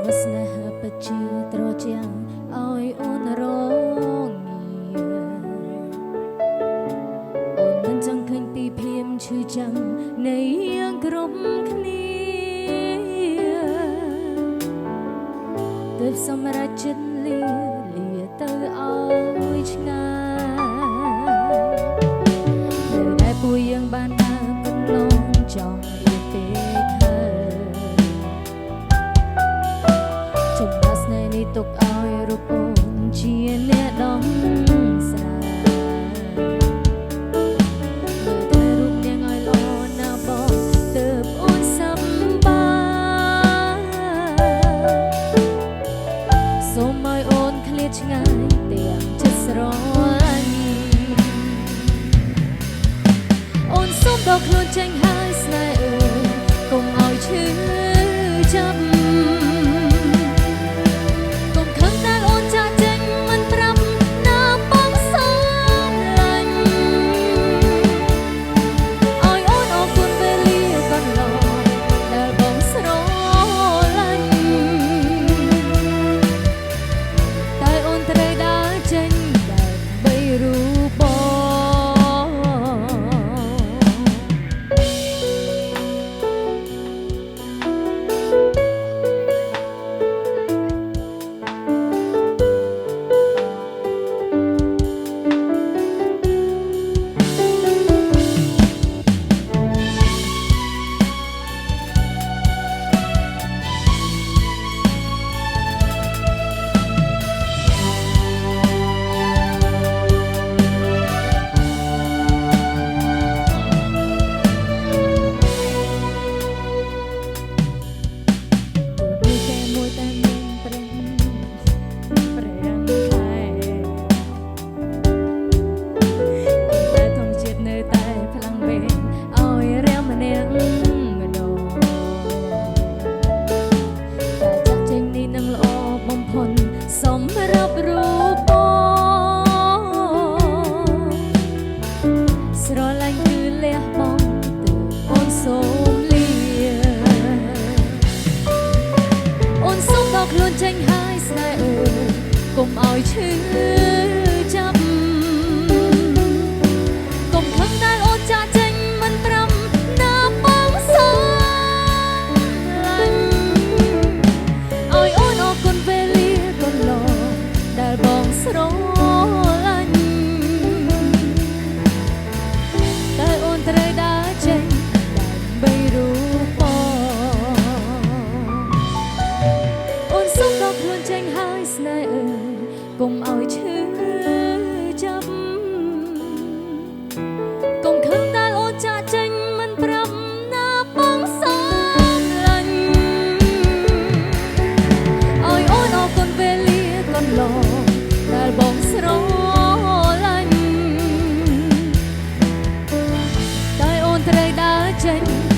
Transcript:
វស្នេហាពិតជាត្រជាក់ឲ្យអូនរងអូនមិនចង់ឃើញពីភៀមឈឺចាំនៃយើងក្រុមគ្នាទើបសម្រេចចិត្តលាទៅឲ្យឆ្ងាយនៅតែពួកយើងបានដើរកន្លងចង់រៀបពេកហើយចំណាស់ស្នេហ៍នេះទុកឲ្យរូបអូនជាអ្នកដំស្រាយមើលតែរូបនាងឲ្យល្អណាស់បងទើបអូនសប្បាយសូមឲ្យអូនឃ្លាតឆ្ងាយទាំងចិត្តស្រឡាញ់អូនសូមដកខ្លួនចេញហើយស្នេហ៍អើយកុំឲ្យឈឺចាប់កុំខឹងតែអូនចាស់ចេញមិនប្រាប់ណាបងស្រឡាញ់ឲ្យអូនអរគុណពេលលាកន្លងដែលបងស្រឡាញ់តែអូនត្រូវដើរចេញដើម្បីរូបបង ខ្លួនចេញហើយស្នេហ៍អើយកុំឲ្យឈឺចាប់កុំខឹងដែលអូនចាស់ចេញមិនប្រាប់ណាបងស្រឡាញ់ឲ្យអូនអរគុណពេលលាកន្លងដែលបងស្រឡាញ់តែអូនត្រូវដើរចេញដើម្បីរូបខ្លួនចេញហើយស្នេហ៍អើយកុំឲ្យឈឺចាប់កុំខឹងដែលអូនចាស់ចេញមិនប្រាប់ណាបងស្រឡាញ់ឲ្យអូនអរគុណពេលលាកន្លងដែលបងស្រឡាញ់តែអូនត្រូវដើរចេញ